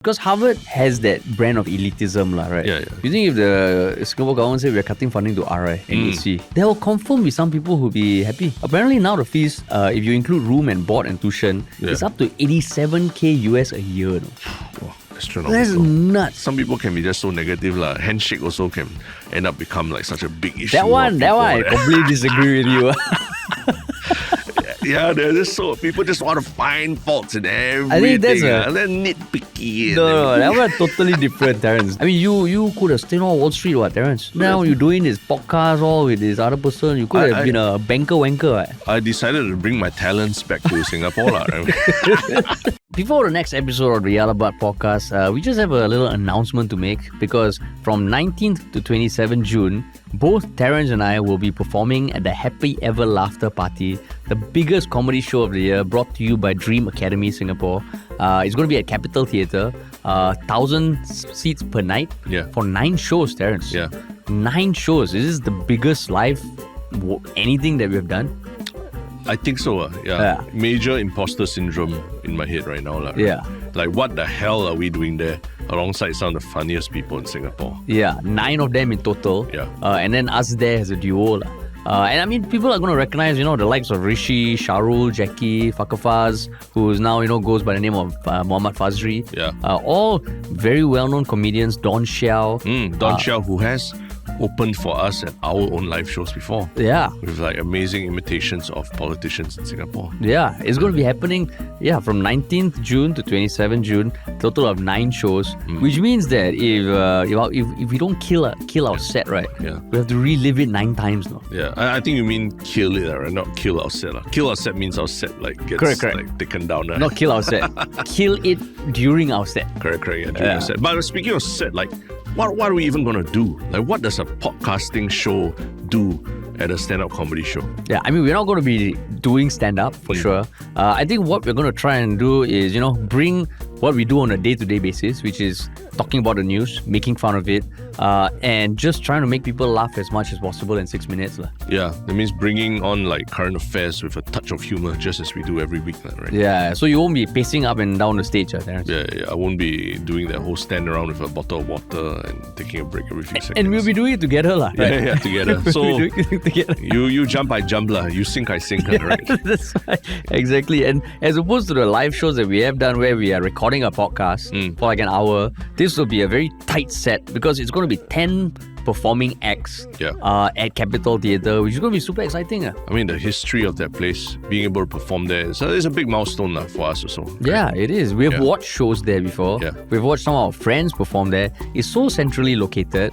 Because Harvard has that brand of elitism, right? Yeah. You think if the Singapore government say we're cutting funding to RI and HC, there will confirm be some people who'll be happy. Apparently now the fees, if you include room and board and tuition, it's up to 87k US a year. Wow, astronomical. That's nuts. Some people can be just so negative. Handshake also can end up become like such a big issue. That one, I completely disagree with you. Yeah, they're just so people just want to find faults in everything. I think that's they're nitpicky. No, that was totally different, Terence. I mean, you could have stayed on Wall Street, Terence? Now you're doing this podcast all with this other person. You could have been a banker wanker. I decided to bring my talents back to Singapore. Before the next episode of the Yalabat podcast, we just have a little announcement to make because from 19th to 27th June, both Terence and I will be performing at the Happy Ever Laughter Party, the biggest comedy show of the year, brought to you by Dream Academy Singapore. It's going to be at Capitol Theatre, 1,000 seats per night for 9 shows, Terence. 9 shows. This is the biggest live anything that we've done. I think so. Major imposter syndrome in my head right now. Like, what the hell are we doing there alongside some of the funniest people in Singapore? 9 of them in total. And then us there as a duo. And I mean, people are going to recognize, the likes of Rishi, Sharul, Jackie, Fakafaz, who is now, goes by the name of Muhammad Fazri. All very well-known comedians. Don Xiao. Don Xiao, who has opened for us at our own live shows before. With amazing imitations of politicians in Singapore. It's going to be happening from 19th June to 27th June, total of 9 shows, which means that if we don't kill our set, right, we have to relive it 9 times now. I think you mean kill it, right? Not kill our set. Kill our set means our set gets correct. taken down. Not kill our set. Kill it during our set. Correct, during our set. But speaking of set, what are we even going to do? What does a podcasting show do at a stand-up comedy show? I mean, we're not going to be doing stand-up for sure. I think what we're going to try and do is, bring what we do on a day-to-day basis, which is talking about the news, making fun of it, and just trying to make people laugh as much as possible in 6 minutes. That means bringing on current affairs with a touch of humor, just as we do every week, right? So you won't be pacing up and down the stage, Terence. I won't be doing that whole stand around with a bottle of water and taking a break every few seconds. And we'll be doing it together, right? Together. So you jump, I jump, you sink, I sink, right? That's right. Exactly. And as opposed to the live shows that we have done where we are recording a podcast for an hour, this will be a very tight set because it's going to be 10 performing acts at Capitol Theatre, which is going to be super exciting. I mean, the history of that place, being able to perform there, so it's a big milestone for us also. Right? It is. We have watched shows there before. We've watched some of our friends perform there. It's so centrally located.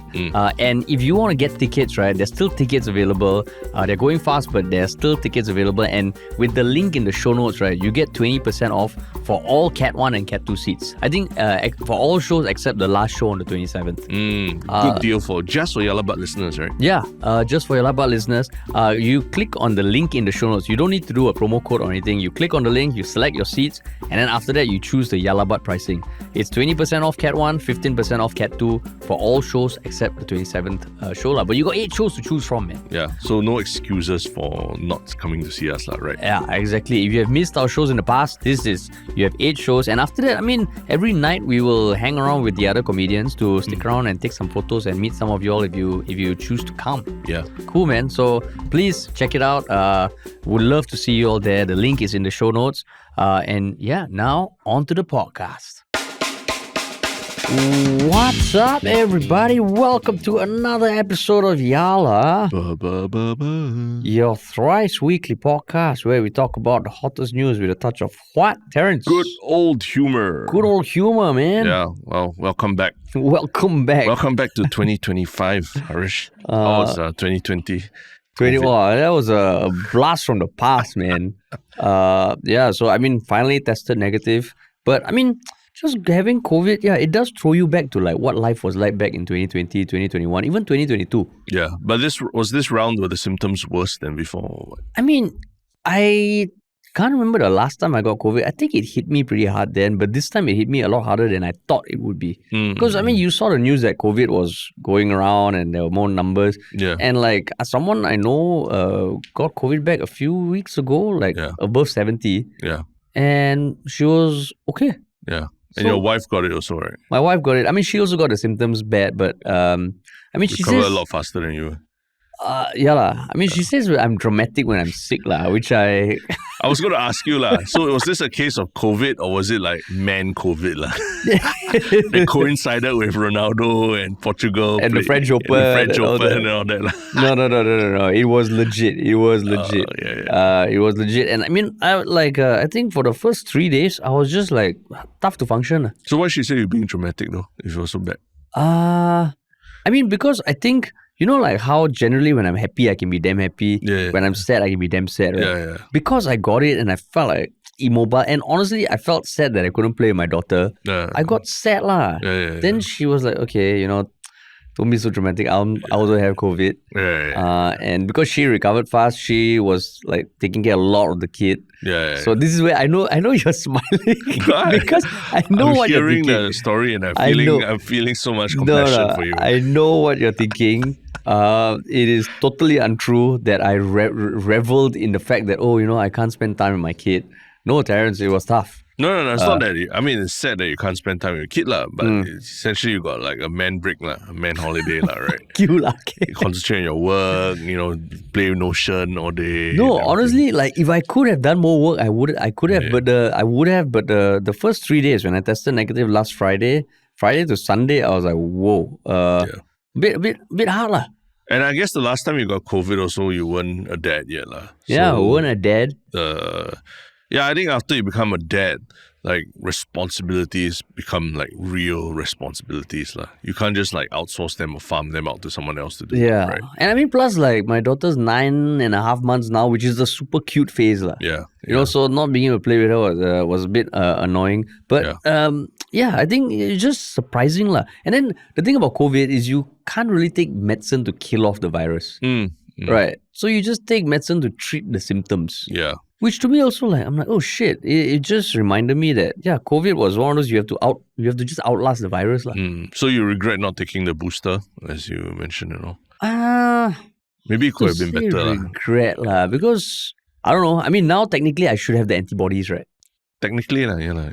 And if you want to get tickets, right, there's still tickets available. They're going fast, but there's still tickets available. And with the link in the show notes, right, you get 20% off for all Cat 1 and Cat 2 seats. I think for all shows except the last show on the 27th. Good deal for just for Yalabat listeners, right? Just for Yalabat listeners. You click on the link in the show notes. You don't need to do a promo code or anything. You click on the link, you select your seats, and then after that, you choose the Yalabat pricing. It's 20% off Cat 1, 15% off Cat 2 for all shows except the 27th show. But you got 8 shows to choose from, man. So no excuses for not coming to see us, right? Exactly. If you have missed our shows in the past, you have 8 shows. And after that, I mean, every night we will hang around with the other comedians to stick around and take some photos and meet some of you all if you choose to come. Cool, man. So please check it out. Would love to see you all there. The link is in the show notes. Now on to the podcast. What's up, everybody? Welcome to another episode of Yala, your thrice weekly podcast where we talk about the hottest news with a touch of what, Terence? Good old humor. Good old humor, man. Well, welcome back. Welcome back. Welcome back to 2025, Harish. How was 2020? That was a blast from the past, man. So I mean, finally tested negative. But I mean, just having COVID, it does throw you back to what life was like back in 2020, 2021, even 2022. But this round were the symptoms worse than before? I mean, I can't remember the last time I got COVID. I think it hit me pretty hard then, but this time it hit me a lot harder than I thought it would be. Because, I mean, you saw the news that COVID was going around and there were more numbers. And someone I know got COVID back a few weeks ago, above 70. And she was okay. And your wife got it also, right? My wife got it. I mean, she also got the symptoms bad, but she recovered says a lot faster than you. Yeah lah. I mean, she says I'm dramatic when I'm sick lah, which I was going to ask you lah. So was this a case of COVID or was it like man COVID lah? They coincided with Ronaldo and Portugal and the French Open and all that lah. No. It was legit. It was legit. It was legit. And I mean, I think for the first 3 days, I was just like tough to function. So why she say you're being dramatic though? If it was so bad. I mean, because I think. You know, like how generally when I'm happy, I can be damn happy. Yeah. When I'm sad, I can be damn sad, right? Yeah. Because I got it and I felt like immobile. And honestly, I felt sad that I couldn't play with my daughter. I got sad lah. Then she was like, okay, don't be so dramatic. I also have COVID. And because she recovered fast, she was like taking care a lot of the kid. So this is where I know you're smiling because I know what you're thinking. I'm hearing the story and I'm feeling so much compassion for you. I know what you're thinking. It is totally untrue that I reveled in the fact that I can't spend time with my kid. No, Terence, it was tough. No, it's not that. It's sad that you can't spend time with your kid lah, but essentially you got like a man break lah, a man holiday lah, right? You concentrate on your work, play Notion all day. No, honestly, like if I could have done more work, I would have. But the first 3 days when I tested negative last Friday to Sunday, I was like, whoa, bit hard lah. And I guess the last time you got COVID also, you weren't a dad yet lah. Yeah, I weren't a dad. Yeah, I think after you become a dad, like responsibilities become like real responsibilities lah. You can't just like outsource them or farm them out to someone else to do. Yeah, right? And I mean, plus like my daughter's 9.5 months now, which is the super cute phase lah. Yeah. So not being able to play with her was a bit annoying. But I think it's just surprising lah. And then the thing about COVID is you can't really take medicine to kill off the virus, right? So you just take medicine to treat the symptoms. Yeah. Which to me also I'm like, oh shit. It just reminded me that COVID was one of those you have to just outlast the virus lah. So you regret not taking the booster, as you mentioned, Maybe it could have been better. Regret lah, because I don't know. I mean, now technically I should have the antibodies, right? Technically,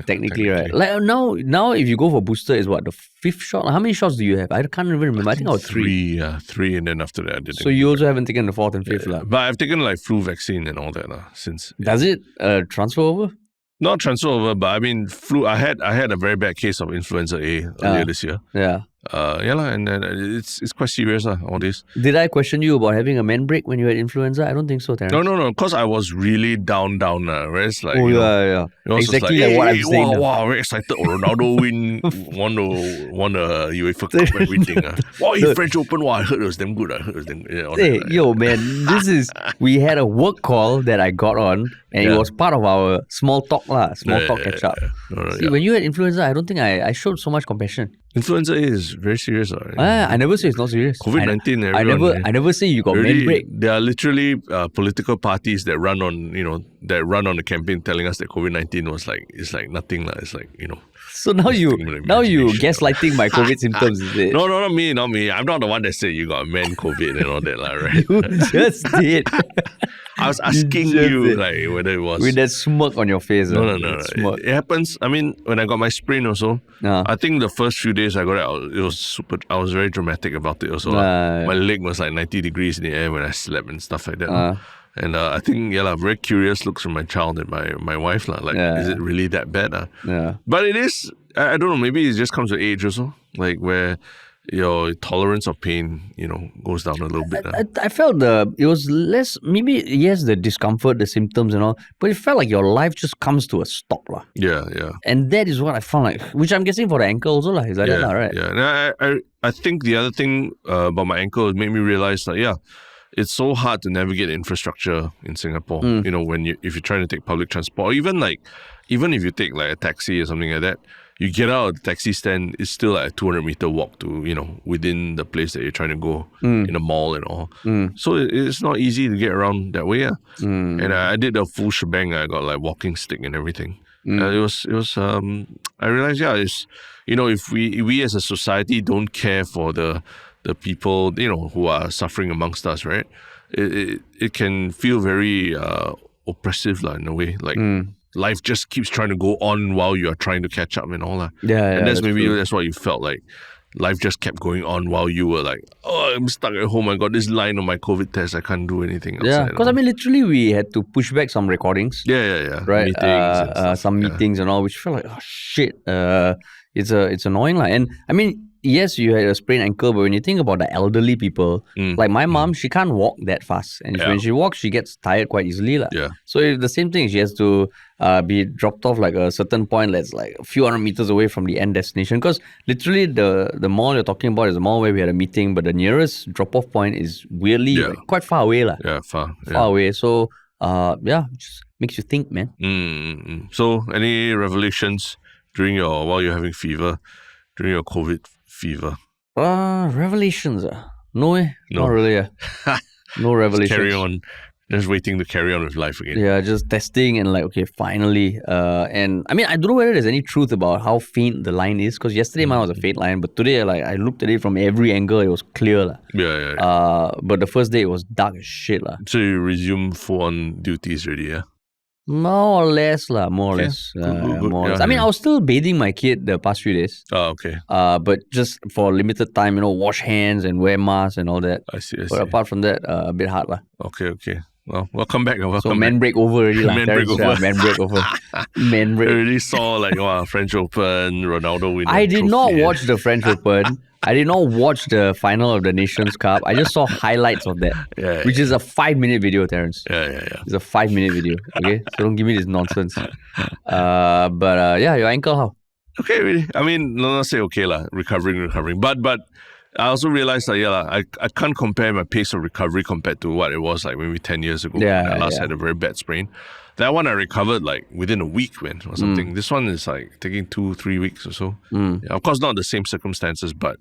Technically, right? Like now, if you go for booster, is what, the 5th shot? How many shots do you have? I can't even remember. I think I was 3. Three, and then after that I didn't. So you also haven't taken the 4th and 5th, lah. But I've taken like flu vaccine and all that since. Does it transfer over? Not transfer over, but I mean flu. I had a very bad case of influenza A earlier this year. Yeah. And it's quite serious all this. Did I question you about having a man break when you had influenza? I don't think so, Terence. No, because I was really down. Where it's like, exactly like what I'm saying. Wow, very excited. Ronaldo won the UEFA Cup and everything. Wow, in French Open, I heard it was damn good. Man, we had a work call that I got on, and it was part of our small talk catch up. See, when you had influenza, I don't think I showed so much compassion. Influenza is very serious. I never say it's not serious. COVID-19. I never say you got man break. There are literally political parties that run on the campaign telling us that COVID-19 was it's like nothing. It's like, So now you gaslighting my COVID symptoms, is it? No, not me. I'm not the one that said you got man COVID and all that, right? You just did. I was asking you whether it was with that smirk on your face. No. It happens. I mean, when I got my sprain also, I think the first few days I got it, it was super. I was very dramatic about it also. My leg was like 90 degrees in the air when I slept and stuff like that. And I think very curious looks from my child and my wife is it really that bad? But it is. I don't know. Maybe it just comes with age also, like where your tolerance of pain, goes down a little bit. I felt it was less, maybe, yes, the discomfort, the symptoms and all, but it felt like your life just comes to a stop. Yeah. And that is what I found like, which I'm guessing for the ankle also, is like that, right? Yeah. And I think the other thing about my ankle made me realize that, it's so hard to navigate infrastructure in Singapore, if you're trying to take public transport, or even if you take like a taxi or something like that, you get out of the taxi stand, it's still like a 200-meter walk to, within the place that you're trying to go in a mall and all. So it's not easy to get around that way. And I did the full shebang. I got like walking stick and everything. It was. I realized, it's, if we as a society don't care for the people, who are suffering amongst us, right? It can feel very oppressive in a way. life just keeps trying to go on while you are trying to catch up and all that. Yeah, And true. that's what you felt like. Life just kept going on while you were like, oh, I'm stuck at home. I got this line on my COVID test. I can't do anything outside. Yeah, because I mean, literally, we had to push back some recordings. Yeah. Right, Meetings and stuff. some meetings and all, which felt like, oh shit, it's annoying, like. And I mean, yes, you had a sprained ankle, but when you think about the elderly people, like my mom, she can't walk that fast, and when she walks, she gets tired quite easily, like. Yeah. So if the same thing, she has to be dropped off like a certain point that's like a few hundred meters away from the end destination. Because literally, the mall you're talking about is the mall where we had a meeting, but the nearest drop-off point is weirdly like, quite far away, like. Yeah, far away. So just makes you think, man. So any revelations while you're having fever, during your COVID fever? Revelations? No, not really. No revelations. Just carry on. Just waiting to carry on with life again. Yeah, just testing and like, okay, finally. And I mean, I don't know whether there's any truth about how faint the line is, because yesterday mine was a faint line, but today, like, I looked at it from every angle, it was clear. Yeah. But the first day it was dark as shit. So you resume full-on duties already, yeah? More or less. Good. More or less. I mean, I was still bathing my kid the past few days. Oh, okay. But just for a limited time, wash hands and wear masks and all that. I see. But apart from that, a bit hard. Okay. Well, welcome back. So men break over already. Men break over. Men break over. Men break. I already saw French Open, Ronaldo winning. I did not watch the French Open. I did not watch the final of the Nations Cup. I just saw highlights of that, which is a 5-minute video, Terence. Yeah. It's a 5-minute video, okay? So don't give me this nonsense. But your ankle, how? Okay, really. I mean, not say okay, recovering. But I also realized that, I can't compare my pace of recovery compared to what it was like maybe 10 years ago when I last had a very bad sprain. That one I recovered like within a week, man, or something. This one is like taking 2-3 weeks or so. Yeah, of course, not the same circumstances, but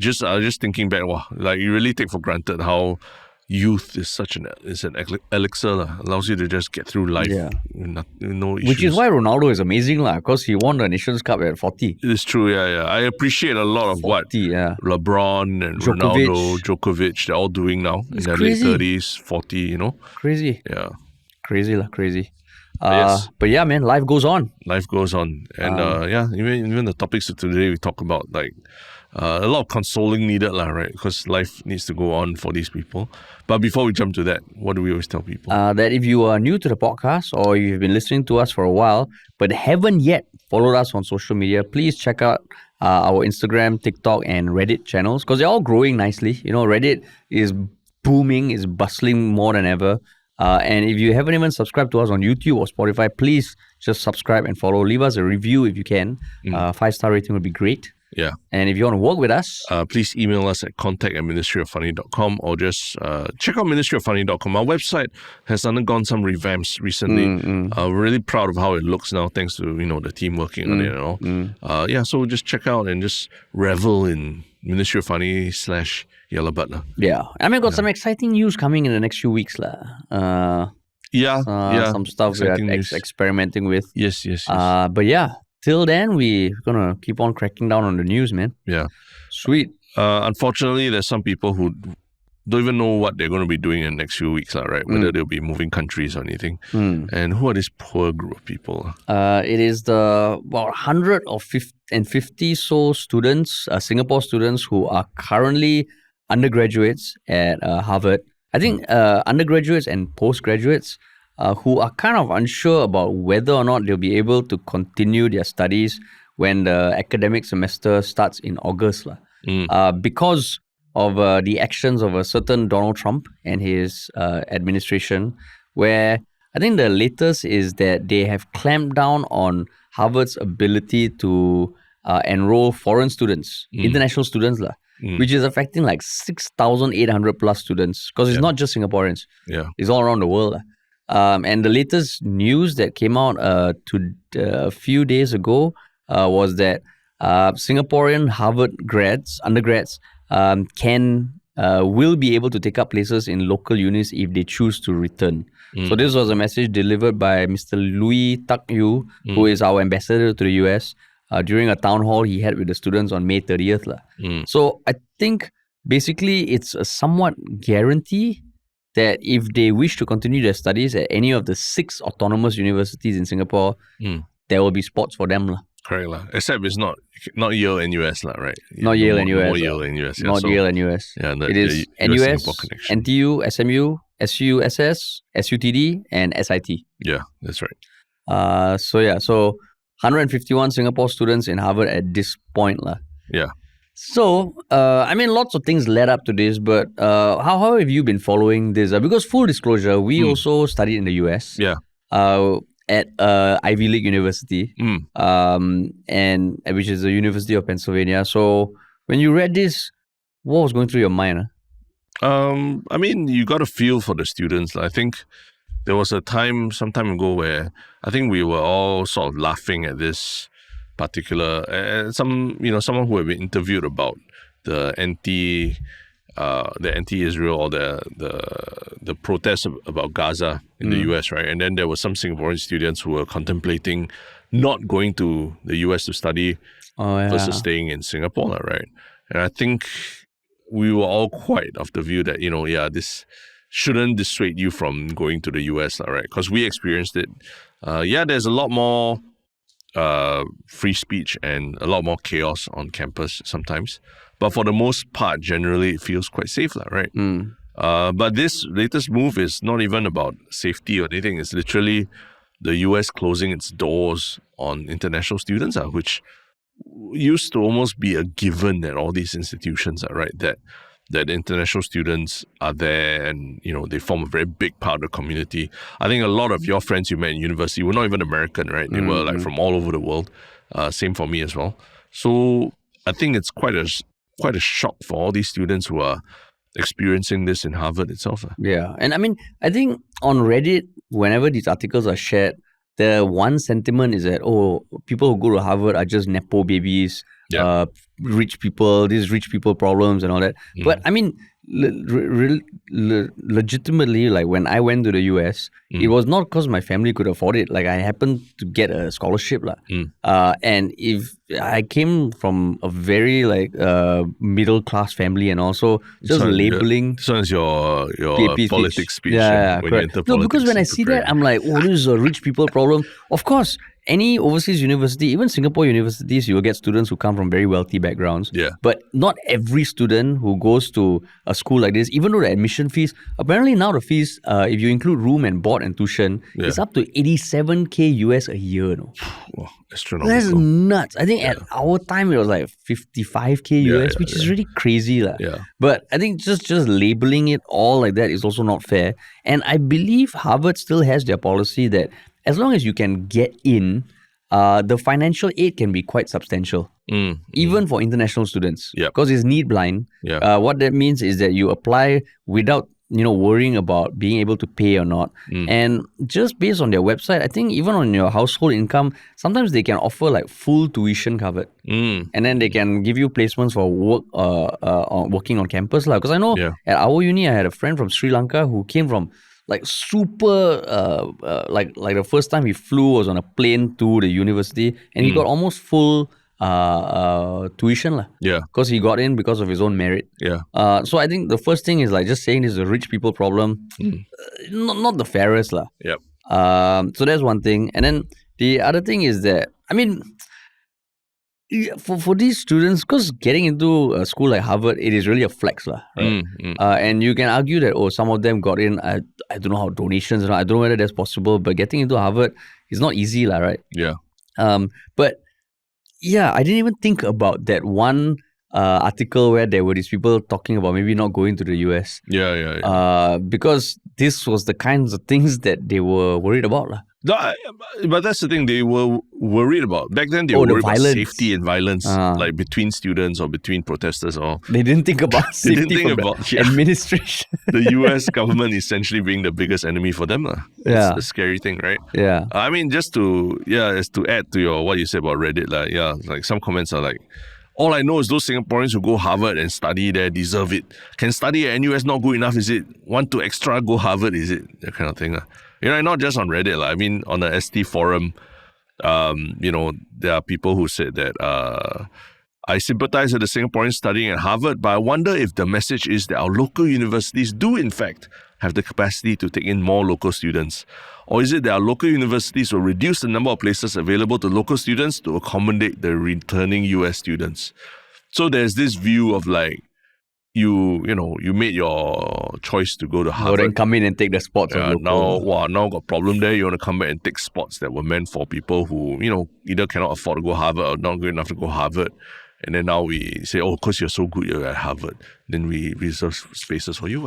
I was just thinking back, wow, like you really take for granted how youth is an elixir that allows you to just get through life with no issues. Which is why Ronaldo is amazing, because he won the Nations Cup at 40. It is true, yeah. I appreciate a lot of 40, what LeBron and Ronaldo, Djokovic, they're all doing now in their late 30s, 40, Crazy. Yeah. Crazy. But yeah, man, life goes on. And even the topics of today we talk about, like, a lot of consoling needed, right? Because life needs to go on for these people. But before we jump to that, what do we always tell people? That if you are new to the podcast or you've been listening to us for a while but haven't yet followed us on social media, please check out our Instagram, TikTok, and Reddit channels, because they're all growing nicely. Reddit is booming, is bustling more than ever. And if you haven't even subscribed to us on YouTube or Spotify, please just subscribe and follow. Leave us a review if you can. 5-star rating would be great. Yeah. And if you want to work with us, please email us at contact@ministryoffunny.com or just check out ministryoffunny.com. Our website has undergone some revamps recently. We're really proud of how it looks now, thanks to the team working on it and all. So just check out and just revel in Ministry of Funny / Yellow Butler. Yeah. I mean, got some exciting news coming in the next few weeks. Some stuff we are experimenting with. Yes. But yeah, till then, we're going to keep on cracking down on the news, man. Yeah. Sweet. Unfortunately, there's some people who don't even know what they're going to be doing in the next few weeks, right? Whether they'll be moving countries or anything. And who are this poor group of people? It is the 150 so students, Singapore students who are currently undergraduates at Harvard. I think undergraduates and postgraduates who are kind of unsure about whether or not they'll be able to continue their studies when the academic semester starts in August. Because of the actions of a certain Donald Trump and his administration, where I think the latest is that they have clamped down on Harvard's ability to enroll foreign students, international students, which is affecting like 6,800 plus students, because it's not just Singaporeans. It's all around the world. And the latest news that came out a few days ago was that Singaporean Harvard undergrads, will be able to take up places in local unis if they choose to return. So this was a message delivered by Mr. Louis Tak Yu, who is our ambassador to the US, during a town hall he had with the students on May 30th. So I think basically it's a somewhat guarantee that if they wish to continue their studies at any of the 6 autonomous universities in Singapore, there will be spots for them. Correct lah. Except it's not Yale and US lah, right? Not Yale and US. More Yale and US. Not Yale and US. Yeah, it is NUS, NTU, SMU, SUSS, SUTD, and SIT. Yeah, that's right. So 151 Singapore students in Harvard at this point lah. Yeah. So, lots of things led up to this, but how have you been following this? Because full disclosure, we also studied in the US. Yeah. At Ivy League University, and which is the University of Pennsylvania. So, when you read this, what was going through your mind? You got a feel for the students. I think there was a time some time ago where I think we were all sort of laughing at this particular someone who had been interviewed about the anti-Israel or the protests about Gaza in the US, right? And then there were some Singaporean students who were contemplating not going to the US to study versus staying in Singapore, right? And I think we were all quite of the view that, this shouldn't dissuade you from going to the US, right? Because we experienced it. There's a lot more free speech and a lot more chaos on campus sometimes. But for the most part, generally, it feels quite safe, right? But this latest move is not even about safety or anything. It's literally the US closing its doors on international students, which used to almost be a given at all these institutions, right? That international students are there and, they form a very big part of the community. I think a lot of your friends you met in university were not even American, right? They were like from all over the world. Same for me as well. So I think it's quite a shock for all these students who are experiencing this in Harvard itself. Yeah. And I think on Reddit, whenever these articles are shared, the one sentiment is that, people who go to Harvard are just Nepo babies, rich people, these rich people problems and all that. But legitimately, like when I went to the US, it was not because my family could afford it. Like I happened to get a scholarship. And if I came from a very middle class family and also just labeling. This one is your politics speech. Yeah, when correct. No, because when I see that, I'm like, this is a rich people problem. Of course, any overseas university, even Singapore universities, you will get students who come from very wealthy backgrounds. Yeah. But not every student who goes to a school like this, even though the admission fees, apparently now the fees, if you include room and board and tuition, it's up to 87K US a year. Wow, astronomical. That's nuts. I think at our time it was like 55K US, which is really crazy. Yeah. But I think just labeling it all like that is also not fair. And I believe Harvard still has their policy that as long as you can get in, the financial aid can be quite substantial, even for international students, because it's need blind. What that means is that you apply without worrying about being able to pay or not. And just based on their website, I think even on your household income, sometimes they can offer like full tuition covered, and then they can give you placements for work, working on campus, because I know at our uni I had a friend from Sri Lanka who came from like super, like the first time he flew was on a plane to the university, and he got almost full tuition because he got in because of his own merit. So I think the first thing is like just saying this is a rich people problem, not the fairest So that's one thing, and then the other thing is that for these students, because getting into a school like Harvard, it is really a flex, right? And you can argue that some of them got in. I don't know how donations. I don't know whether that's possible, but getting into Harvard is not easy, right? But I didn't even think about that one article where there were these people talking about maybe not going to the US. Because this was the kinds of things that they were worried about, But that's the thing they were worried about. Back then, they were worried about safety and violence, like between students or between protesters. They didn't think about safety. They didn't think about administration. The US government essentially being the biggest enemy for them. It's a scary thing, right? Just to add to what you said about Reddit, like some comments are like, all I know is those Singaporeans who go Harvard and study there deserve it. Can study at NUS not good enough, is it? Want to extra go Harvard, is it? That kind of thing. Not just on Reddit. On the ST forum, there are people who said that I sympathize with the Singaporeans studying at Harvard, but I wonder if the message is that our local universities do, in fact, have the capacity to take in more local students? Or is it that our local universities will reduce the number of places available to local students to accommodate the returning US students? So there's this view of like, you made your choice to go to Or Harvard. then come in and take the spots of local. Now got problem there. You want to come back and take spots that were meant for people who, either cannot afford to go Harvard or not good enough to go Harvard. And then now we say, oh, because you're so good, you're at Harvard. Then we reserve spaces for you.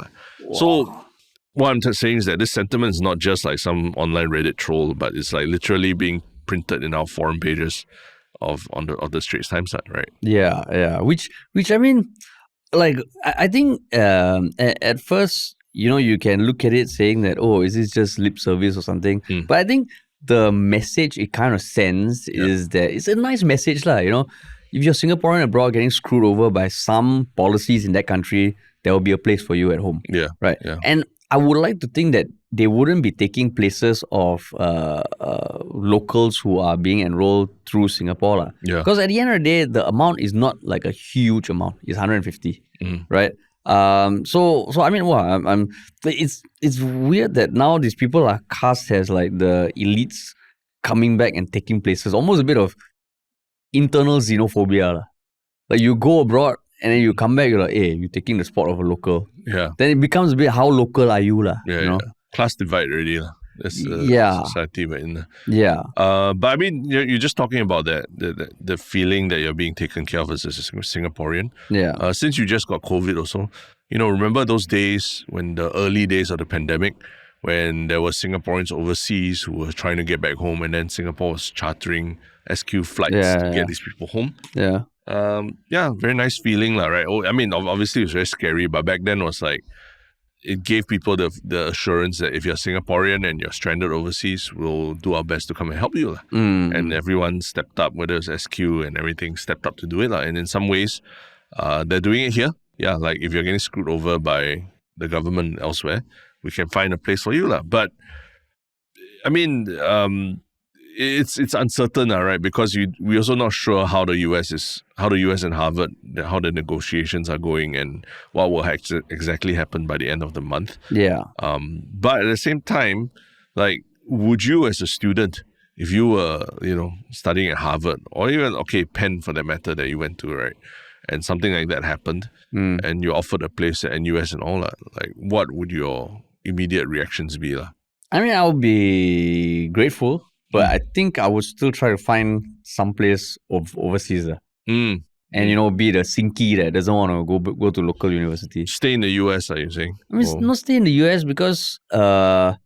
So what I'm saying is that this sentiment is not just like some online Reddit troll, but it's like literally being printed in our forum pages of the Straits Times site, right? Yeah. Which I mean, like, I think at first, you can look at it saying that, oh, is this just lip service or something? But I think the message it kind of sends is that it's a nice message, lah. If you're Singaporean abroad getting screwed over by some policies in that country, there will be a place for you at home. Yeah. Right. Yeah. And I would like to think that they wouldn't be taking places of locals who are being enrolled through Singapore. La. Yeah. Because at the end of the day, the amount is not like a huge amount. It's 150, right? So I mean, it's weird that now these people are cast as like the elites coming back and taking places. Almost a bit of internal xenophobia. La. Like you go abroad and then you come back, you're like, hey, you're taking the spot of a local. Yeah. Then it becomes a bit, how local are you? La, Yeah. Class divide already. That's society we're in. Yeah. But I mean, you're just talking about that, the feeling that you're being taken care of as a Singaporean. Yeah. Since you just got COVID also, remember those days when the early days of the pandemic, when there were Singaporeans overseas who were trying to get back home, and then Singapore was chartering SQ flights to get these people home. Yeah. Very nice feeling, right? Oh, I mean, obviously it was very scary, but back then it was like, it gave people the assurance that if you're Singaporean and you're stranded overseas, we'll do our best to come and help you. And everyone stepped up, whether it's SQ and everything, stepped up to do it. And in some ways, they're doing it here. Yeah, like if you're getting screwed over by the government elsewhere, we can find a place for you. But, I mean, it's uncertain, right? Because we're also not sure how the US and Harvard, how the negotiations are going and what will exactly happen by the end of the month. Yeah. But at the same time, like, would you as a student, if you were, studying at Harvard or even, Penn for that matter that you went to, right? And something like that happened and you offered a place at NUS and all that, like, what would your immediate reactions be? I mean, I would be grateful. But I think I would still try to find some place overseas. And, be the sinky that doesn't want to go to local university. Stay in the US, are you saying? I mean, not stay in the US because, even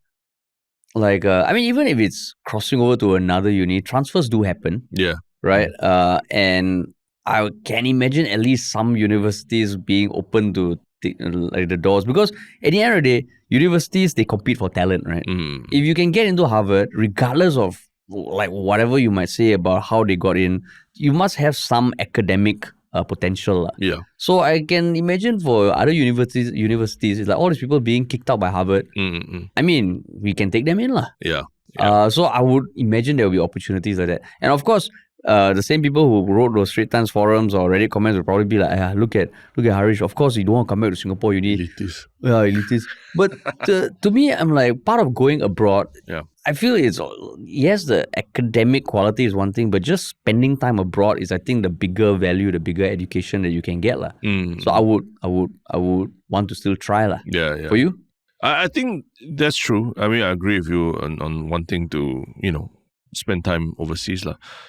if it's crossing over to another uni, transfers do happen. Yeah. Right? And I can imagine at least some universities being open to the doors, because at the end of the day, universities, they compete for talent, right? If you can get into Harvard, regardless of like whatever you might say about how they got in, you must have some academic potential. Yeah. So I can imagine for other universities, it's like all these people being kicked out by Harvard. I mean, we can take them in. Yeah. So I would imagine there will be opportunities like that. And of course, the same people who wrote those Straits Times forums or Reddit comments will probably be like, look at Harish. Of course, you don't want to come back to Singapore. You need elitist. But to me, I'm like, part of going abroad. Yeah. I feel it's, yes, the academic quality is one thing, but just spending time abroad is, I think, the bigger value, the bigger education that you can get. So I would want to still try. Yeah. For you? I think that's true. I mean, I agree with you on wanting to, spend time overseas.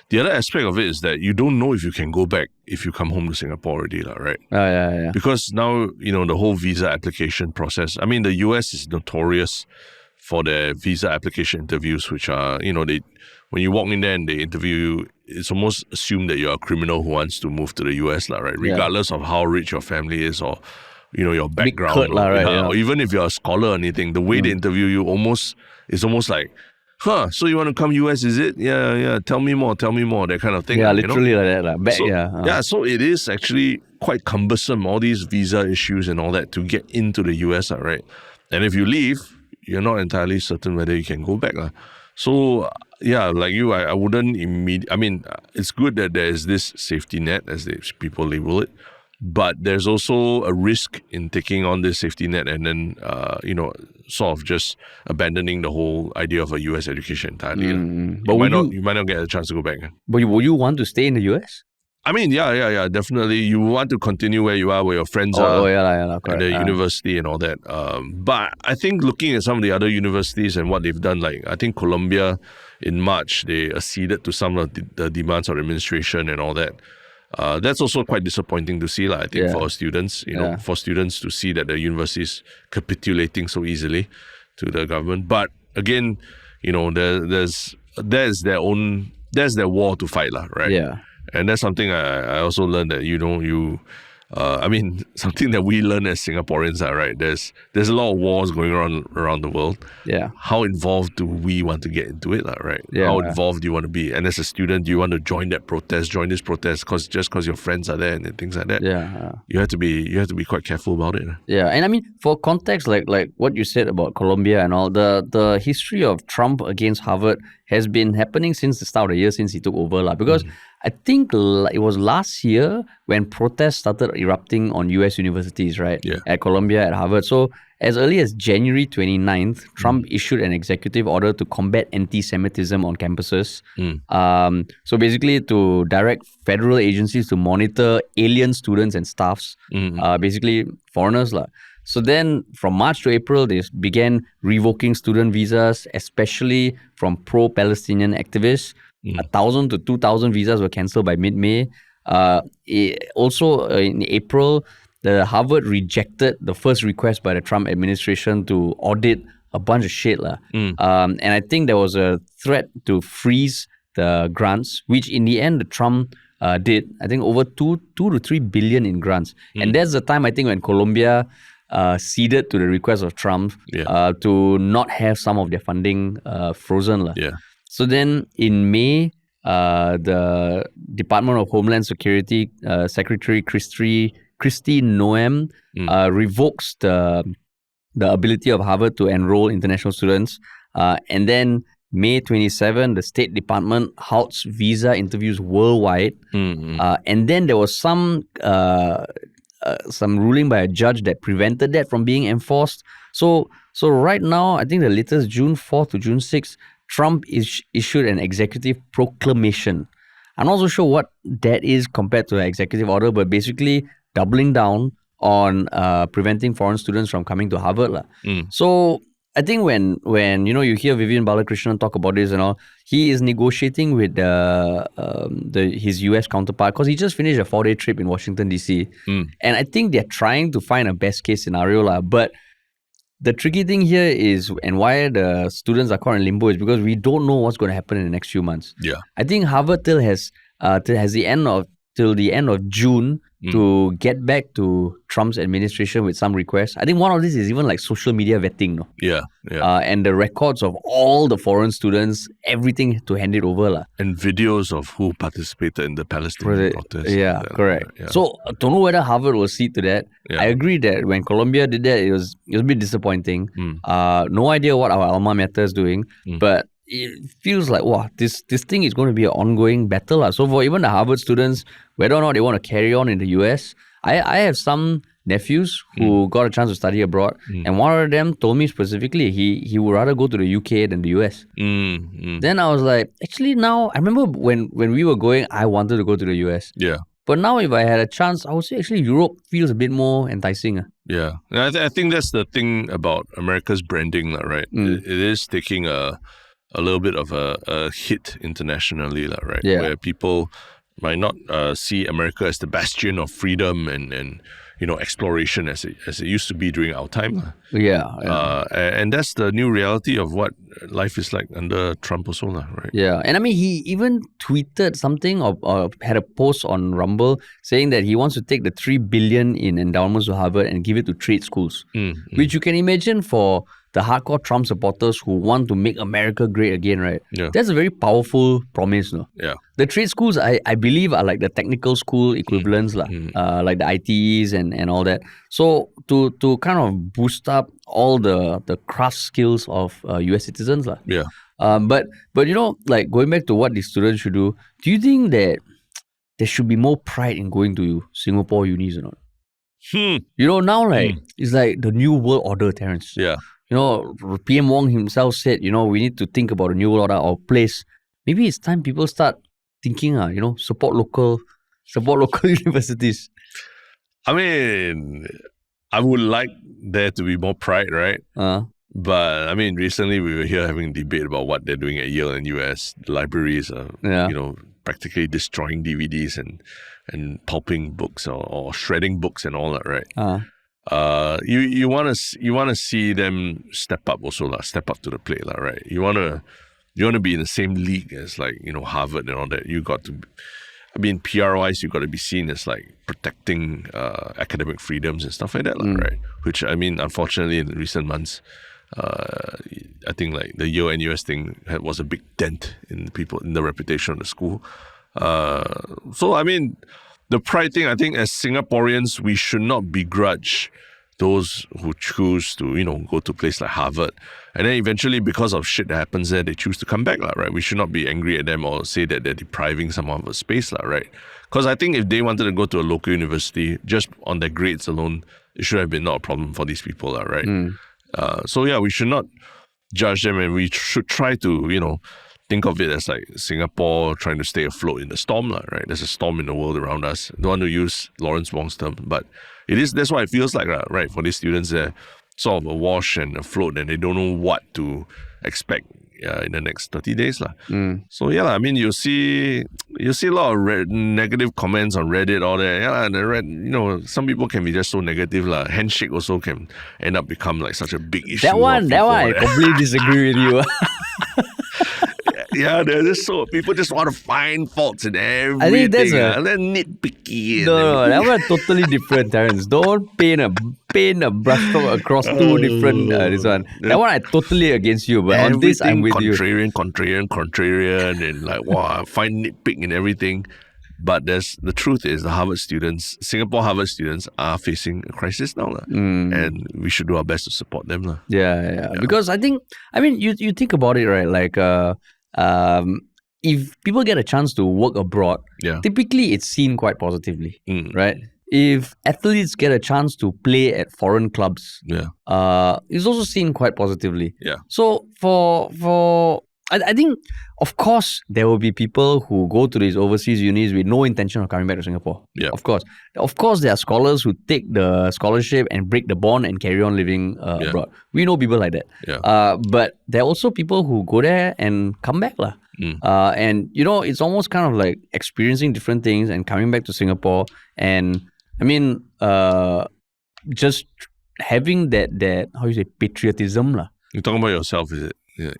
The other aspect of it is that you don't know if you can go back if you come home to Singapore already, right? Yeah. Because now, the whole visa application process, I mean, the US is notorious for their visa application interviews, which are, when you walk in there and they interview you, it's almost assumed that you're a criminal who wants to move to the US, right? Regardless of how rich your family is or, your background. Or even if you're a scholar or anything, the way they interview you is almost like, so you want to come US, is it? Yeah. Tell me more, that kind of thing. Yeah, literally like that. So it is actually quite cumbersome, all these visa issues and all that to get into the US, right? And if you leave, you're not entirely certain whether you can go back. So, like you, I wouldn't I mean, it's good that there is this safety net, as people label it. but there's also a risk in taking on this safety net and then, sort of just abandoning the whole idea of a US education entirely. But You might not get a chance to go back. But would you want to stay in the US? I mean, yeah, definitely. You want to continue where you are, where your friends are, correct. at the university and all that. But I think looking at some of the other universities and what they've done, like I think Columbia in March, they acceded to some of the demands of the administration and all that. That's also quite disappointing to see, I think, for students, for students to see that the university is capitulating so easily to the government. But again, there's their war to fight, right? Yeah. And that's something I also learned that, something that we learn as Singaporeans, right? There's a lot of wars going on around the world. Yeah. How involved do we want to get into it, right? Yeah. How involved do you want to be? And as a student, do you want to join this protest because your friends are there and things like that? Yeah. You have to be quite careful about it. Yeah, and I mean, for context, like what you said about Colombia and all, the history of Trump against Harvard has been happening since the start of the year, since he took over, because I think it was last year when protests started erupting on US universities, right? Yeah. At Columbia, at Harvard. So as early as January 29th, Trump issued an executive order to combat anti-Semitism on campuses. So basically to direct federal agencies to monitor alien students and staffs, basically foreigners. So then from March to April, they began revoking student visas, especially from pro-Palestinian activists. 1,000 to 2,000 visas were cancelled by mid-May. Also in April, the Harvard rejected the first request by the Trump administration to audit a bunch of shit. And I think there was a threat to freeze the grants, which in the end, the Trump did. I think over 2 to 3 billion in grants. And that's the time, I think, when Colombia ceded to the request of Trump to not have some of their funding frozen. So then in May, the Department of Homeland Security Secretary Kristi Noem revokes the ability of Harvard to enroll international students. And then May 27, the State Department halts visa interviews worldwide. And then there was some ruling by a judge that prevented that from being enforced. So right now, I think the latest June 4th to June 6th, Trump issued an executive proclamation. I'm not so sure what that is compared to an executive order, but basically doubling down on preventing foreign students from coming to Harvard. So I think when you hear Vivian Balakrishnan talk about this and all, he is negotiating with his US counterpart because he just finished a 4-day trip in Washington DC, and I think they're trying to find a best case scenario. But the tricky thing here is, and why the students are caught in limbo, is because we don't know what's going to happen in the next few months. Yeah, I think Harvard has the end of June to get back to Trump's administration with some requests. I think one of these is even like social media vetting. No? Yeah. And the records of all the foreign students, everything to hand it over. And videos of who participated in the Palestinian protest. Yeah, correct. Yeah. So I don't know whether Harvard will see to that. Yeah. I agree that when Columbia did that, it was a bit disappointing. No idea what our alma mater is doing, but it feels like, wow, this thing is going to be an ongoing battle. So for even the Harvard students, whether or not they want to carry on in the US, I have some nephews who got a chance to study abroad, and one of them told me specifically he would rather go to the UK than the US. Then I was like, actually now, I remember when we were going, I wanted to go to the US. Yeah. But now if I had a chance, I would say actually Europe feels a bit more enticing. Yeah. And I think that's the thing about America's branding, right? It is taking a little bit of a hit internationally, right? Yeah. Where people might not see America as the bastion of freedom and exploration as it used to be during our time. Yeah. And that's the new reality of what life is like under Trump also, right? Yeah. And I mean, he even tweeted something or had a post on Rumble saying that he wants to take the $3 billion in endowments to Harvard and give it to trade schools, which you can imagine for the hardcore Trump supporters who want to make America great again, right? Yeah. That's a very powerful promise, no? Yeah. The trade schools, I believe, are like the technical school equivalents, like the ITEs and all that. So to kind of boost up all the craft skills of US citizens. Yeah. But like going back to what the students should do you think that there should be more pride in going to Singapore unis or not. Hmm. Now it's like the new world order, Terence. Yeah. PM Wong himself said, we need to think about a new world order, our place. Maybe it's time people start thinking, support local universities. I mean, I would like there to be more pride, right? But I mean, recently we were here having a debate about what they're doing at Yale and US. The libraries are, practically destroying DVDs and pulping books or shredding books and all that, right? You want to see them step up also, step up to the plate, right? You want to be in the same league as like Harvard and all that. You got to. I mean, PR-wise, you got to be seen as like protecting academic freedoms and stuff like that, right? Which I mean, unfortunately, in recent months, I think like the Yale and US thing was a big dent in the reputation of the school. So I mean, the pride thing. I think as Singaporeans, we should not begrudge those who choose to go to a place like Harvard, and then eventually because of shit that happens there, they choose to come back, right? We should not be angry at them or say that they're depriving someone of a space, right? Because I think if they wanted to go to a local university, just on their grades alone, it should have been not a problem for these people, right? So yeah, we should not judge them, and we should try to think of it as like Singapore trying to stay afloat in the storm, right? There's a storm in the world around us. Don't want to use Lawrence Wong's term, but that's what it feels like, right? For these students, they're sort of awash and afloat, and they don't know what to expect in the next 30 days. So yeah, I mean, you'll see a lot of negative comments on Reddit, all that. Yeah, and some people can be just so negative. Handshake also can end up become like such a big issue. That one I completely disagree with you. Yeah, they're just so people just want to find faults in everything. I think that's they're nitpicky. No, that was totally different, Terence. Don't paint a brushstroke across two different. This one, that one I totally against you. But on this, I'm with you. Contrarian, and like wow, find nitpick in everything. But the truth is, Singapore Harvard students are facing a crisis now, and we should do our best to support them, Yeah. Because I mean, you think about it, right? Like, if people get a chance to work abroad, typically it's seen quite positively, right? If athletes get a chance to play at foreign clubs, it's also seen quite positively. Yeah. So I think, of course, there will be people who go to these overseas unis with no intention of coming back to Singapore. Yeah. Of course, there are scholars who take the scholarship and break the bond and carry on living abroad. We know people like that. Yeah. But there are also people who go there and come back. And, it's almost kind of like experiencing different things and coming back to Singapore. And, I mean, just having that how you say, patriotism. You're talking about yourself, is it? Yeah.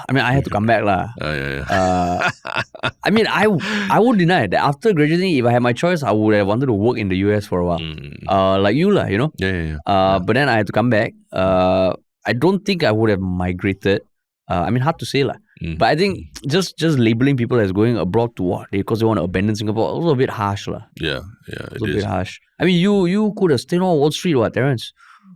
I mean, I had to come back. I mean, I won't deny that after graduating, if I had my choice, I would have wanted to work in the US for a while. Like you, Yeah. But then I had to come back. I don't think I would have migrated. I mean, hard to say. But I think just labeling people as going abroad to what? Because they want to abandon Singapore, also a bit harsh. Yeah, it's a bit harsh. I mean, you could have stayed on Wall Street, Terence?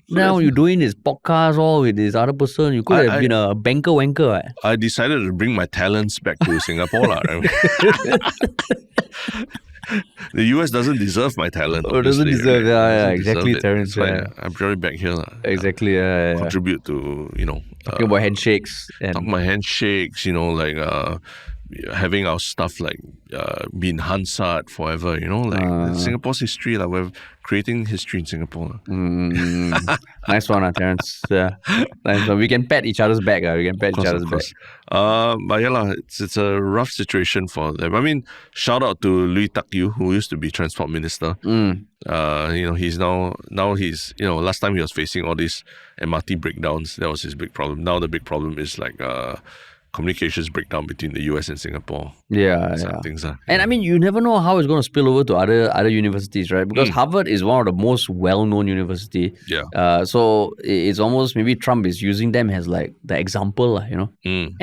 Now you're doing this podcast all with this other person. You could have been a banker wanker. I decided to bring my talents back to Singapore. The US doesn't deserve my talent. Oh, it doesn't deserve. Right? Exactly, Terence. I'm very back here. Exactly. Contribute to talking about handshakes. Talking about handshakes. Having our stuff like be in Hansard forever. Singapore's history. We're creating history in Singapore. Nice one, Terence. Nice one. We can pat each other's back. We can pat each other's back. But yeah, it's a rough situation for them. I mean, shout out to Lui Tak Yew, who used to be Transport Minister. He's now he's last time he was facing all these MRT breakdowns. That was his big problem. Now the big problem is like communications breakdown between the US and Singapore. Things and I mean, you never know how it's going to spill over to other universities, right? Because Harvard is one of the most well-known university. So it's almost maybe Trump is using them as like the example, And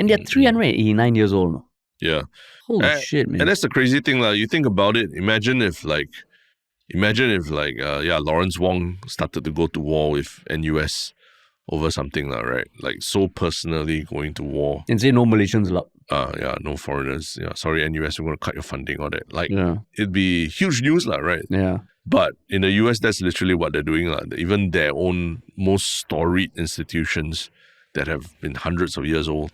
they're 389 years old. Yeah. Holy shit, man. And that's the crazy thing, you think about it. Imagine if Lawrence Wong started to go to war with NUS over something, right? Like so personally going to war. And say no Malaysians allowed. no foreigners. Yeah, sorry, NUS, we're going to cut your funding or that. Like, Yeah. it'd be huge news, right? Yeah. But in the US, that's literally what they're doing. Even their own most storied institutions that have been hundreds of years old,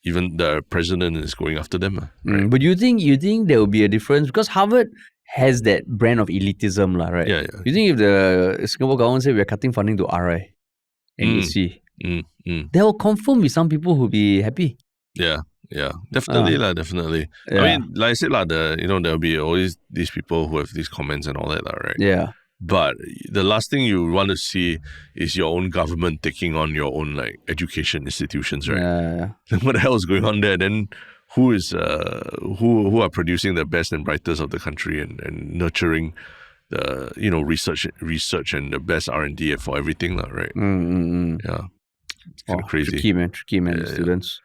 even the president is going after them. Right? But you think there will be a difference? Because Harvard has that brand of elitism, right? Yeah. You think if the Singapore government say we're cutting funding to RI and AC, there will confirm be some people who will be happy. Yeah, definitely. Definitely. Yeah. I mean, like I said, there'll be always these people who have these comments and all that, right? Yeah. But the last thing you want to see is your own government taking on your own education institutions, right? Yeah. What the hell is going on there? Then who is who are producing the best and brightest of the country and nurturing the research and the best R&D for everything, right? Yeah, it's kind of crazy. Tricky man, students.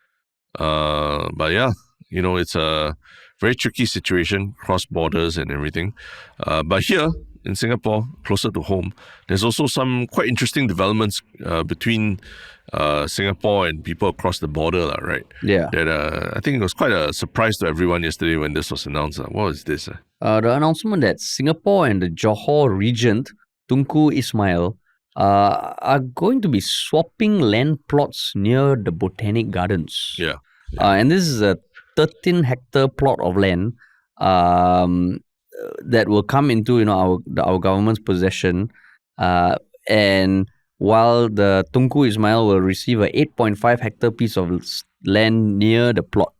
But yeah, it's a very tricky situation, cross borders and everything. But here in Singapore, closer to home, there's also some quite interesting developments between Singapore and people across the border, right? Yeah. That I think it was quite a surprise to everyone yesterday when this was announced. What was this? The announcement that Singapore and the Johor Regent, Tunku Ismail, are going to be swapping land plots near the Botanic Gardens. Yeah. And this is a 13-hectare plot of land that will come into our government's possession. And while the Tunku Ismail will receive a 8.5-hectare piece of land near the plot,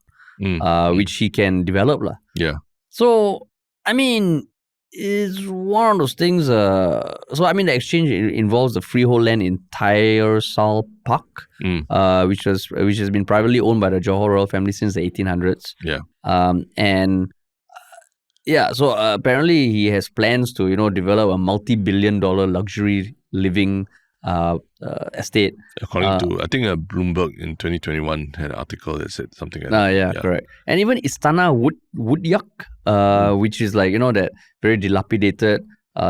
which he can develop. Yeah. So, I mean, it's one of those things. The exchange involves the freehold land in Tyersall Park, which has been privately owned by the Johor royal family since the 1800s. Yeah. So apparently he has plans to develop a multi-billion-dollar luxury living estate. According to, I think Bloomberg in 2021 had an article that said something like that. Yeah, correct. And even Istana Woodyuk, which is that very dilapidated,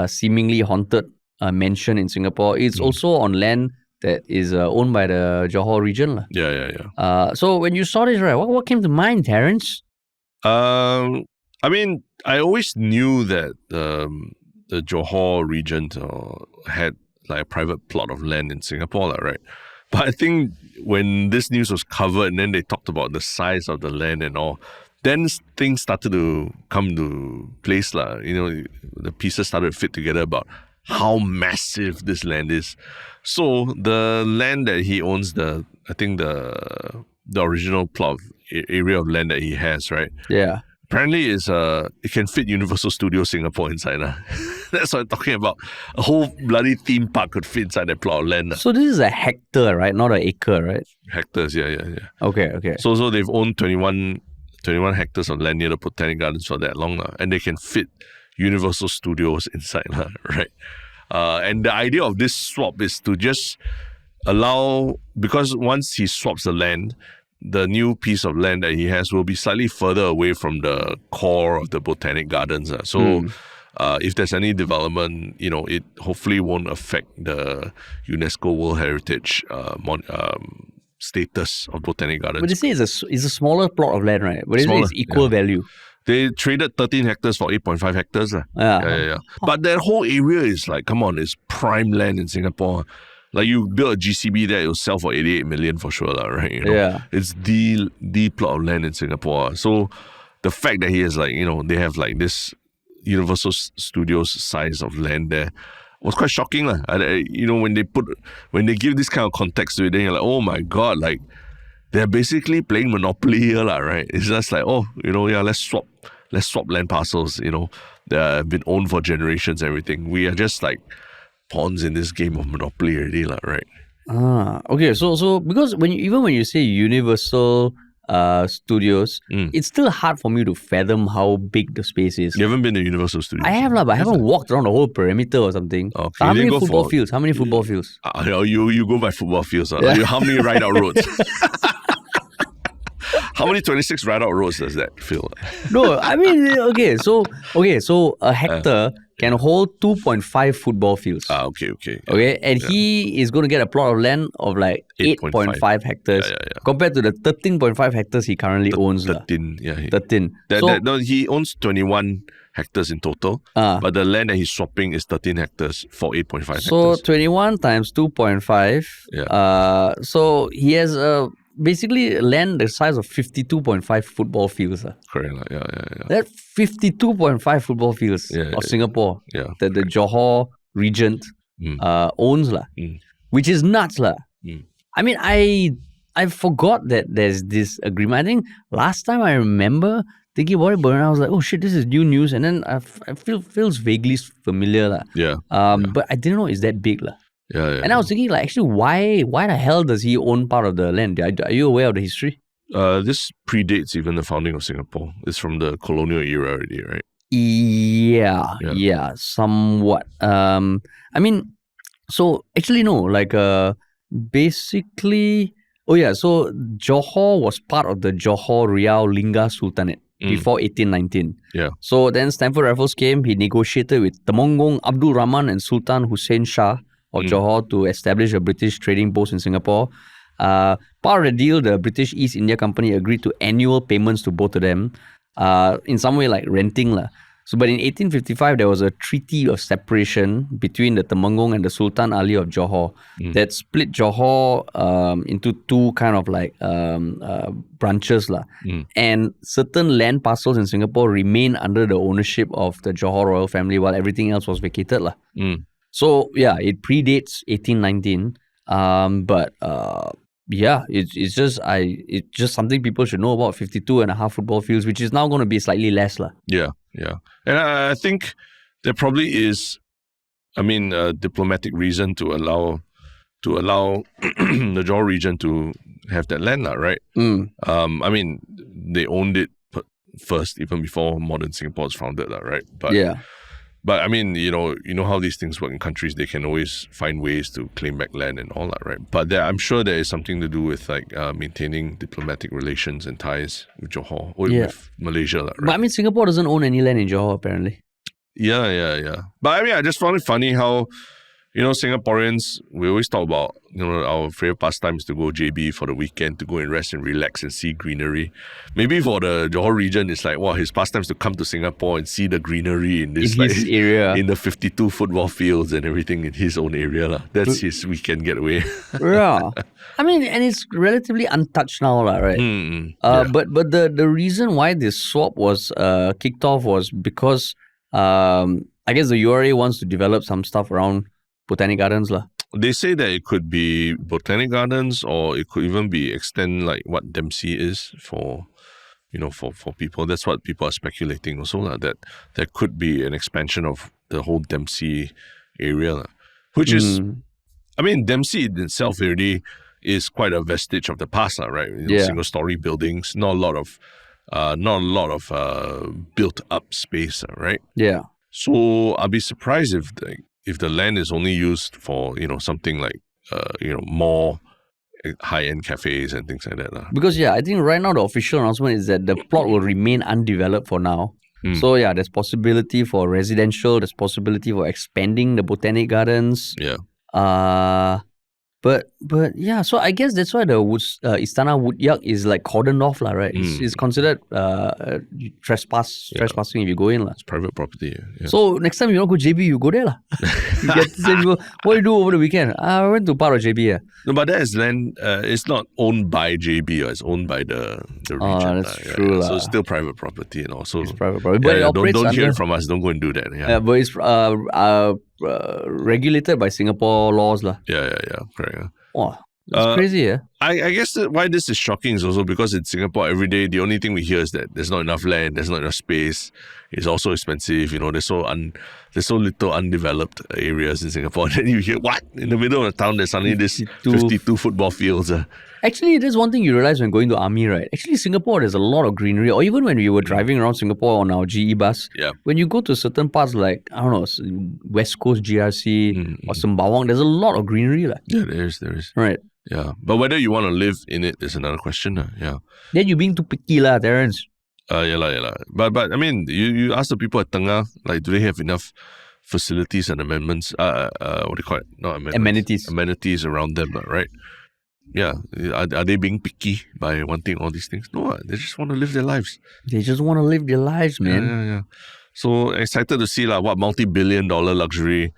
seemingly haunted mansion in Singapore, it's also on land that is owned by the Johor region. Yeah. So when you saw this, right, what came to mind, Terence? I mean, I always knew that the Johor region had a private plot of land in Singapore, right? But I think when this news was covered and then they talked about the size of the land and all, then things started to come to place. The pieces started to fit together about how massive this land is. So the land that he owns, the original plot area of land that he has, right? Yeah. Apparently, it can fit Universal Studios Singapore inside. That's what I'm talking about. A whole bloody theme park could fit inside that plot of land. So this is a hectare, right? Not an acre, right? Hectares, yeah. Okay. So they've owned 21 hectares of land near the Botanic Gardens for that long, and they can fit Universal Studios inside, right? And the idea of this swap is to just allow, because once he swaps the land, the new piece of land that he has will be slightly further away from the core of the Botanic Gardens. So if there's any development, it hopefully won't affect the UNESCO World Heritage status of Botanic Gardens. But they say it's a smaller plot of land, right? But they say it's equal value. They traded 13 hectares for 8.5 hectares. Yeah. But that whole area is come on, it's prime land in Singapore. You build a GCB there, it'll sell for 88 million for sure, right? Yeah. It's the plot of land in Singapore. So the fact that he has they have this Universal Studios size of land there was quite shocking. When they give this kind of context to it, then you're like, oh my God, they're basically playing Monopoly here, right? It's just let's swap land parcels, that have been owned for generations, everything. We are just pawns in this game of Monopoly already, right? Okay. So because when you say Universal Studios, it's still hard for me to fathom how big the space is. You haven't been to Universal Studios? I have, but I haven't walked around the whole perimeter or something. Okay. How many football fields? You go by football fields. How many ride-out roads? How many 26 ride-out roads does that feel? No, I mean, okay. So a hectare can hold 2.5 football fields. Okay. Okay, and he is going to get a plot of land of like 8.5 hectares compared to the 13.5 hectares he currently owns. 13, 13. No, he owns 21 hectares in total, but the land that he's swapping is 13 hectares for 8.5 hectares. So 21 times 2.5. So he has basically land the size of 52.5 football fields. Correct. That 52.5 football fields of Singapore that the Johor Regent owns, which is nuts. I mean, I forgot that there's this agreement. I think last time I remember thinking about it, but I was like, oh shit, this is new news. And then I feels vaguely familiar. But I didn't know it's that big. And I was thinking, like, actually, why the hell does he own part of the land? Are you aware of the history? This predates even the founding of Singapore. It's from the colonial era already, right? Yeah, somewhat. I mean, so actually no, like basically, so Johor was part of the Johor Riau Lingga Sultanate before 1819. Yeah. So then Stamford Raffles came, he negotiated with Temenggung Abdul Rahman and Sultan Hussein Shah of Johor to establish a British trading post in Singapore. Part of the deal, the British East India Company agreed to annual payments to both of them, in some way like renting. So, but in 1855, there was a treaty of separation between the Temenggung and the Sultan Ali of Johor that split Johor into two kind of like branches. And certain land parcels in Singapore remain under the ownership of the Johor royal family while everything else was vacated. So, yeah, it predates 1819. But it's just something people should know about. 52.5 football fields, which is now going to be slightly less. Yeah. And I think there probably is, a diplomatic reason to allow the Johor region to have that land, right? They owned it first, even before modern Singapore was founded, right? But you know how these things work in countries. They can always find ways to claim back land and all that, right? But I'm sure there is something to do with like maintaining diplomatic relations and ties with Johor or with Malaysia, right? But Singapore doesn't own any land in Johor apparently. Yeah. But I just found it funny how, Singaporeans, we always talk about, our favorite pastime is to go JB for the weekend, to go and rest and relax and see greenery. Maybe for the Johor region, it's like, his pastime is to come to Singapore and see the greenery in this his area. In the 52 football fields and everything in his own area. That's his weekend getaway. Yeah. And it's relatively untouched now, right? But the reason why this swap was kicked off was because I guess the URA wants to develop some stuff around Botanic Gardens. They say that it could be Botanic Gardens, or it could even be extend like what Dempsey is for people. That's what people are speculating also, that there could be an expansion of the whole Dempsey area, which is, Dempsey in itself already is quite a vestige of the past, right? Single-story buildings, not a lot of built up space, right? Yeah. So I'll be surprised if the land is only used for something like more high-end cafes and things like that. Because I think right now the official announcement is that the plot will remain undeveloped for now. So there's possibility for residential, there's possibility for expanding the Botanic Gardens. But so I guess that's why the Istana Woodyak is like cordoned off, right? It's considered trespassing if you go in. It's private property. Yeah. So next time you don't go JB, you go there. You get to say people, what do you do over the weekend? I went to part of JB. No, but that is land, it's not owned by JB, or it's owned by the region. Oh, that's true. So it's still private property and also. It's private property. But don't hear it from us. Don't go and do that. Yeah, but it's regulated by Singapore laws. Yeah, correct. Wow, that's crazy, I guess why this is shocking is also because in Singapore every day the only thing we hear is that there's not enough land, there's not enough space, it's also expensive. There's so little undeveloped areas in Singapore. And then you hear what in the middle of the town there's suddenly this 52 football fields. Actually, there's one thing you realize when going to army, right? Actually, Singapore, there's a lot of greenery. Or even when we were driving around Singapore on our GE bus, when you go to certain parts like, I don't know, West Coast GRC or Sembawang, there's a lot of greenery. Yeah, there is. Right. Yeah. But whether you want to live in it is another question. Yeah. Then you're being too picky, Terence. Yeah. But you ask the people at Tengah, like, do they have enough facilities and amendments. What do you call it? Not Amenities. Amenities around them, right? Yeah. Are they being picky by wanting all these things? No, they just want to live their lives. They just want to live their lives, man. Yeah. So excited to see what multi-billion-dollar luxury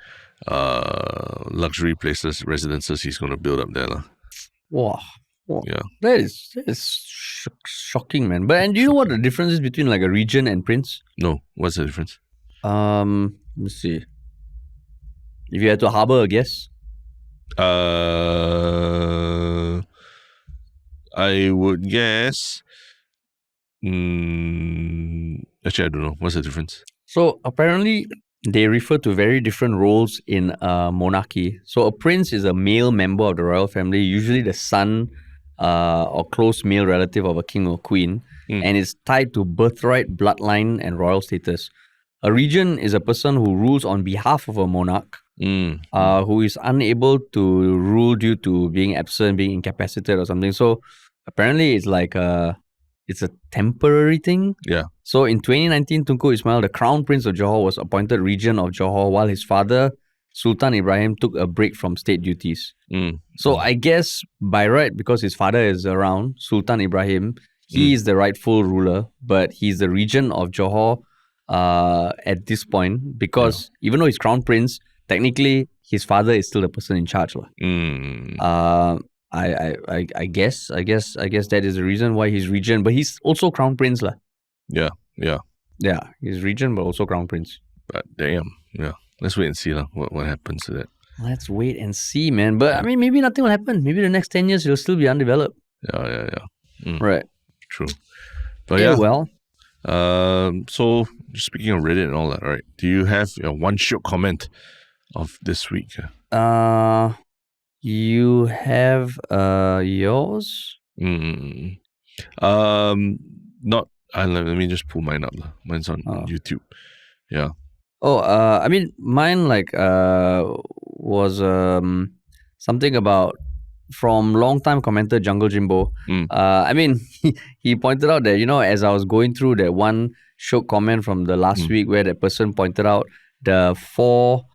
places, residences he's going to build up there. Wow. Yeah. That is shocking, man. But and do you know what the difference is between like a regent and prince? No. What's the difference? Let's see. If you had to harbor a guess. I would guess. Actually, I don't know. What's the difference? So apparently, they refer to very different roles in a monarchy. So a prince is a male member of the royal family, usually the son or close male relative of a king or queen, and is tied to birthright, bloodline, and royal status. A regent is a person who rules on behalf of a monarch, who is unable to rule due to being absent, being incapacitated or something. So apparently it's like it's a temporary thing. Yeah. So in 2019, Tunku Ismail, the Crown Prince of Johor, was appointed Regent of Johor while his father, Sultan Ibrahim, took a break from state duties. So I guess by right, because his father is around, Sultan Ibrahim, he is the rightful ruler, but he's the Regent of Johor at this point, because even though he's Crown Prince, technically his father is still the person in charge. I guess that is the reason why he's regent, but he's also crown prince lah. Yeah. He's regent but also crown prince. But damn, yeah. Let's wait and see what happens to that. Let's wait and see, man. But I mean, maybe nothing will happen. Maybe the next 10 years it'll still be undeveloped. Yeah. Right. True. But well. So speaking of Reddit and all that, right? Do you have one Shiok comment of this week? You have yours? Not. Let me just pull mine up. Mine's on YouTube. Yeah. I mean, mine was something about from long-time commenter Jungle Jimbo. I mean, he pointed out that, as I was going through that one Shiok comment from the last week where that person pointed out the four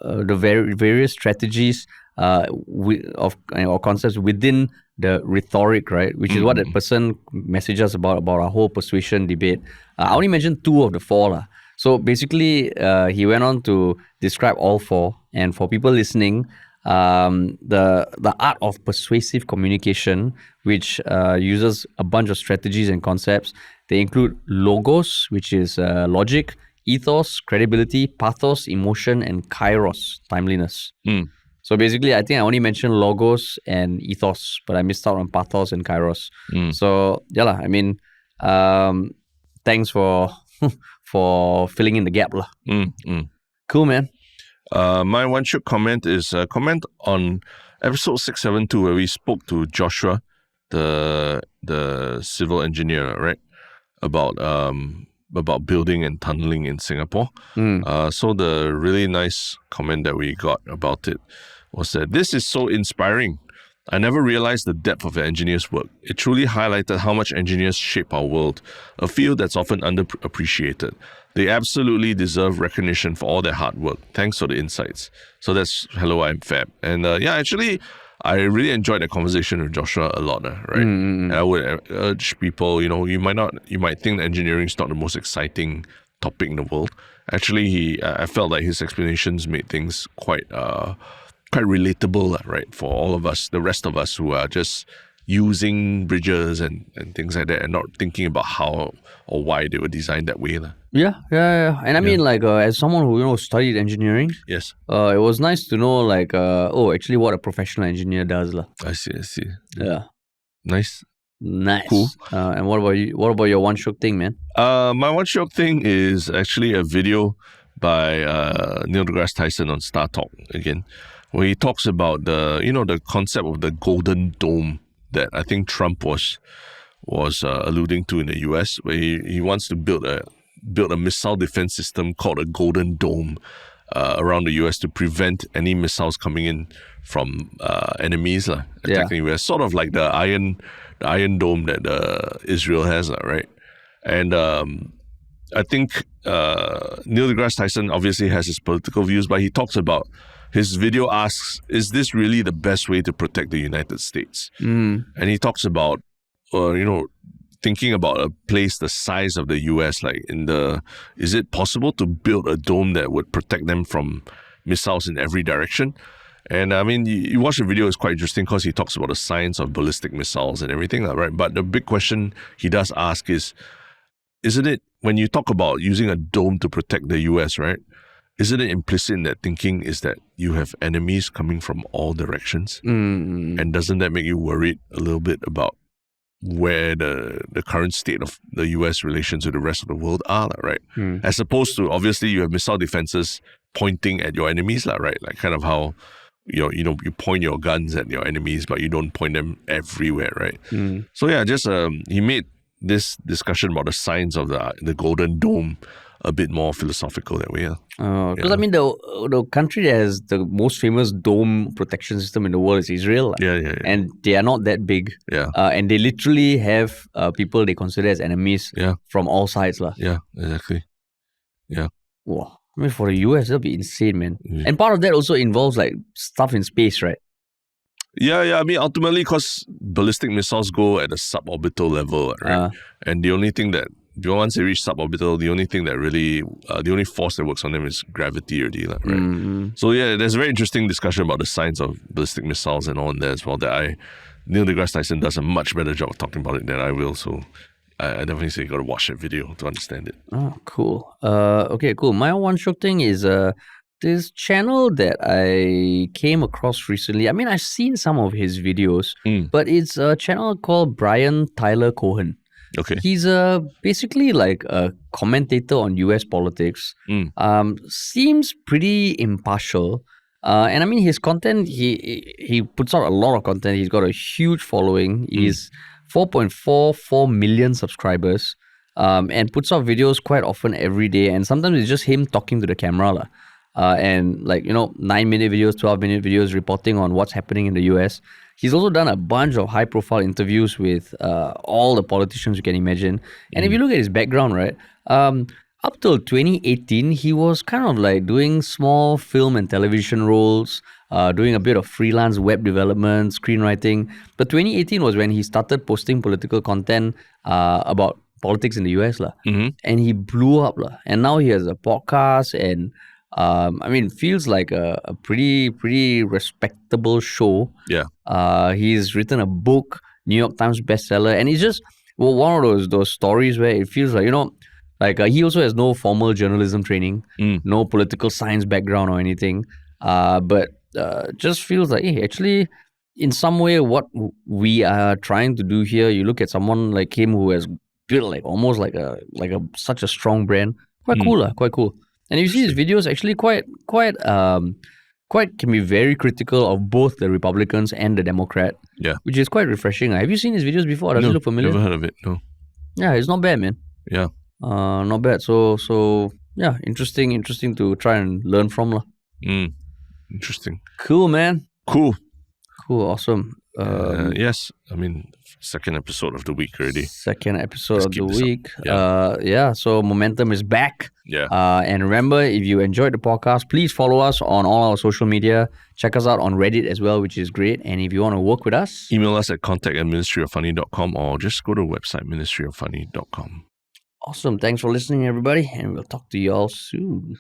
the various strategies or concepts within the rhetoric, right? Which is what that person messages about our whole persuasion debate. I only mentioned two of the four. So basically, he went on to describe all four. And for people listening, the art of persuasive communication, which uses a bunch of strategies and concepts. They include logos, which is logic, ethos, credibility, pathos, emotion, and kairos, timeliness. So basically, I think I only mentioned logos and ethos, but I missed out on pathos and kairos. So I mean, thanks for filling in the gap. Cool, man. My one Shiok comment is a comment on episode 672 where we spoke to Joshua, the civil engineer, right? About building and tunneling in Singapore. So the really nice comment that we got about it was that this is so inspiring. I never realized the depth of an engineer's work. It truly highlighted how much engineers shape our world, a field that's often underappreciated. They absolutely deserve recognition for all their hard work. Thanks for the insights. So that's Hello, I'm Fab. And actually, I really enjoyed the conversation with Joshua a lot, right? And I would urge people, you might think that engineering is not the most exciting topic in the world. Actually, I felt like his explanations made things quite relatable, right? For all of us, the rest of us who are just using bridges and things like that and not thinking about how or why they were designed that way. Yeah. And I mean, as someone who, studied engineering, yes, it was nice to know, actually what a professional engineer does. I see. Yeah. Nice. Cool. And what about you? What about your one Shiok thing, man? My one Shiok thing is actually a video by Neil deGrasse Tyson on Star Talk again, where he talks about the concept of the Golden Dome that I think Trump was alluding to in the US, where he wants to build a missile defense system called a Golden Dome around the US to prevent any missiles coming in from enemies attacking the US, sort of like the Iron Dome that Israel has, right? And I think Neil deGrasse Tyson obviously has his political views, but he talks about, his video asks, is this really the best way to protect the United States? And he talks about, thinking about a place the size of the US, like is it possible to build a dome that would protect them from missiles in every direction? And I mean, you watch the video, it's quite interesting because he talks about the science of ballistic missiles and everything, right? But the big question he does ask is, isn't it, when you talk about using a dome to protect the US, right? Isn't it implicit in that thinking is that you have enemies coming from all directions? And doesn't that make you worried a little bit about where the current state of the US relations with the rest of the world are, right? As opposed to, obviously, you have missile defenses pointing at your enemies, right? Like kind of how you point your guns at your enemies, but you don't point them everywhere, right? So yeah, just he made this discussion about the science of the Golden Dome a bit more philosophical that way. Because I mean, the country that has the most famous dome protection system in the world is Israel. Yeah. And they are not that big. Yeah. And they literally have people they consider as enemies from all sides. Yeah, exactly. Yeah. Wow. I mean, for the US, that'll be insane, man. And part of that also involves like stuff in space, right? Yeah. I mean, ultimately, because ballistic missiles go at a suborbital level, right? And the only thing that, once they reach suborbital, the only thing that really, the only force that works on them is gravity, already, right? So yeah, there's a very interesting discussion about the science of ballistic missiles and all in there as well. Neil deGrasse Tyson does a much better job of talking about it than I will. So I definitely say you got to watch that video to understand it. Oh, cool. Okay, cool. My one Shiok Thing is this channel that I came across recently. I mean, I've seen some of his videos, but it's a channel called Brian Tyler Cohen. Okay. He's basically like a commentator on US politics. Seems pretty impartial. And I mean, his content, he puts out a lot of content. He's got a huge following. He's 4.44 million subscribers, and puts out videos quite often every day. And sometimes it's just him talking to the camera. And 9-minute videos, 12-minute videos reporting on what's happening in the US. He's also done a bunch of high-profile interviews with all the politicians you can imagine. And if you look at his background, right, up till 2018, he was kind of like doing small film and television roles, doing a bit of freelance web development, screenwriting. But 2018 was when he started posting political content about politics in the US. And he blew up. And now he has a podcast and I mean, feels like a pretty respectable show. Yeah. He's written a book, New York Times bestseller, and it's just one of those stories where it feels like, he also has no formal journalism training, no political science background or anything, but just feels like, hey, actually, in some way, what we are trying to do here, you look at someone like him who has built like almost like such a strong brand, quite cool. And you see his videos actually quite can be very critical of both the Republicans and the Democrat. Yeah. Which is quite refreshing. Have you seen his videos before? Does it look familiar? Never heard of it, no. Yeah, it's not bad, man. Yeah. Not bad. So yeah, interesting to try and learn from. Interesting. Cool, man. Cool, awesome. Yes, I mean, second episode of the week already. Second episode of the week. Yeah. So momentum is back. Yeah. And remember, if you enjoyed the podcast, please follow us on all our social media. Check us out on Reddit as well, which is great. And if you want to work with us, email us at contact@ministryoffunny.com or just go to the website ministryoffunny.com. Awesome. Thanks for listening, everybody. And we'll talk to you all soon.